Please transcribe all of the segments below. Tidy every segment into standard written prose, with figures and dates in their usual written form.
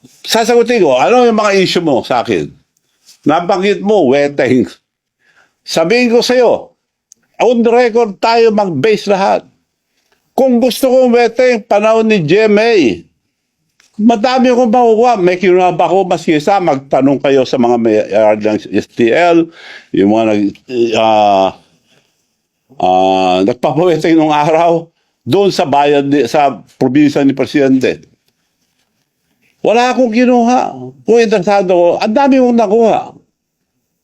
sasagutin ko, ano yung mga issue mo sa akin? Nabanggit mo, weteng. Sabihin ko sa'yo, on the record tayo mag-base lahat. Kung gusto kong weteng, panahon ni GMA, madami akong makukuha. May kinunaba ko masisa, magtanong kayo sa mga may ng STL, yung mga nagpapaweteng nung araw, doon sa bayan, sa probinsya ni Presidente. Wala akong kinuha. Kung interesado ko, ang dami mong nakuha.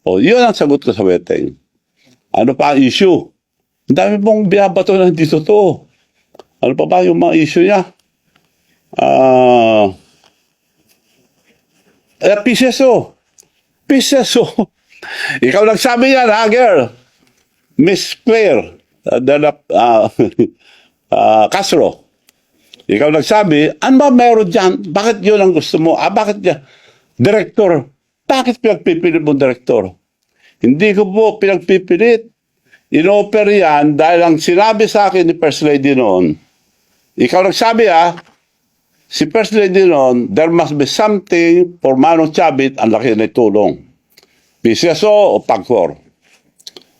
O, yun ang sagot ko sa weteng. Ano pa ang issue? Ang dami mong binabato na hindi totoo. Ano pa ba yung mga issue niya? PCSO. PCSO. Ikaw nagsabi yan, ha, girl? Miss Claire Castro. Ikaw nagsabi, ano ba meron dyan? Bakit yun ang gusto mo? Bakit yan? Direktor. Bakit pinagpipilit mo direktor? Hindi ko po pinagpipilit. In-offer yan dahil ang sinabi sa akin ni First Lady noon, ikaw nagsabi si First Lady noon, there must be something for Manong Chavit ang laki na tulong. PCSO o PAGCOR.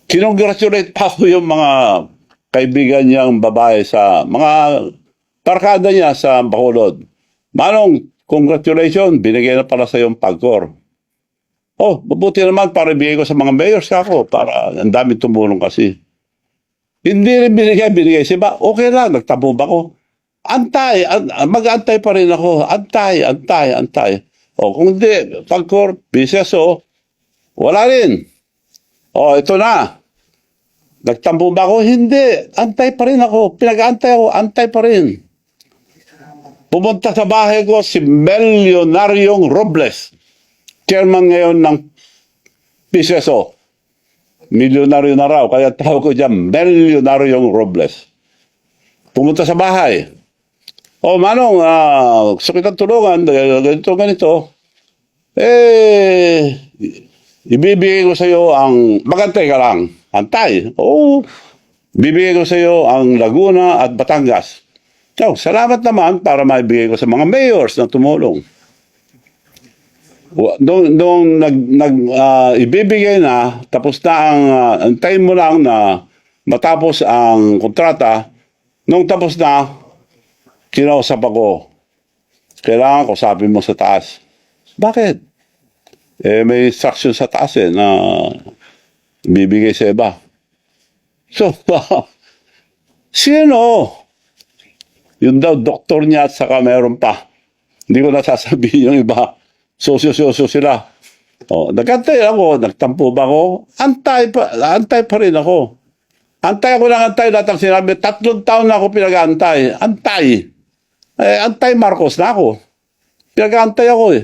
Kinongratulate pa ko yung mga kaibigan niyang babae sa mga barkada niya sa Bacolod. Manong, congratulations, binigay na pala sa yung PAGCOR. Oh, mabuti naman para ibigay ko sa mga mayors ako para ang dami tumulong kasi. Hindi rin binigay siya. Okay lang, nagtabog ako. Mag-antay pa rin ako. Antay. O kung hindi, PAGCOR, PCSO, wala rin. O, ito na. Nagtampo ba ako? Hindi. Antay pa rin ako. Pinag-antay ako. Antay pa rin. Pumunta sa bahay ko si Melionaryong Robles. Chairman ngayon ng PCSO. Milyonaryo na raw. Kaya tawag ko dyan, Melionaryong Robles. Pumunta sa bahay. O, Manong, gusto kitang tulungan. Ganito. Ibibigay ko sa iyo ang... Magantay ka lang. Antay. Oo. Bibigay ko sa iyo ang Laguna at Batangas. So, salamat naman para maibigay ko sa mga mayors na tumulong. Nung ibibigay na, tapos na antayin mo lang na matapos ang kontrata, nung tapos na, kinausap ako. Kailangan kausapin mo sa taas. Bakit? May instruction sa taas na bibigay sa iba. So, sino? Yun daw, doktor niya at saka meron pa. Hindi ko nasasabihin yung iba. Sosyo sila. O, nagantay ako, nagtampo ba ako? Antay pa rin ako. Antay lahat ang sinabi. 3 taon na ako pinag-antay. Antay Marcos na ako. Pinag-antay ako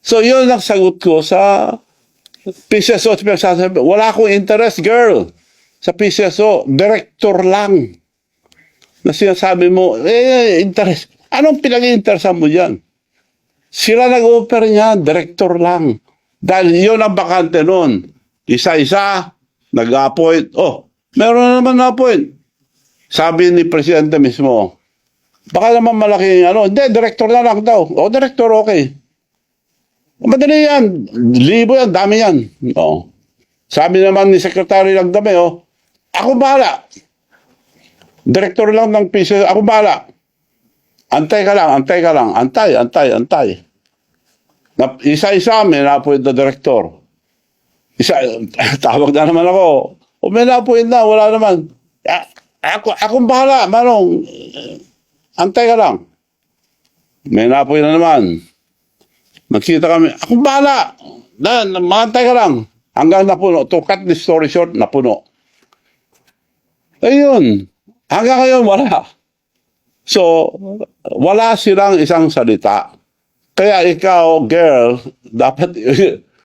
So, yun ang sagot ko sa PCSO. Wala akong interest, girl, sa PCSO. Director lang. Na sinasabi mo, interest. Anong pinag-interesan mo dyan? Sila nag-offer niya, director lang. Dahil yun ang bakante noon. Isa-isa, nag-appoint. Oh, meron na naman na-appoint. Sabi ni Presidente mismo, baka naman malaking hindi, director na lang daw. O, director, okay. Madali yan. Libo yan, dami yan. Oh. Sabi naman ni Secretary Lagdame, ako bahala. Director lang ng PCSO, ako bahala. Antay ka lang. Antay. Isa-isa, may na-appoint na director. Tawag na naman ako. O may na-appoint na, wala naman. Akong bahala, Manong. Antay ka lang. May na-appoint na naman. Nagkita kami, akong bahala. Makantay ka lang. Hanggang napuno. To cut the story short, napuno. Ayun. Hanggang ngayon, wala. So, wala silang isang salita. Kaya ikaw, girl, dapat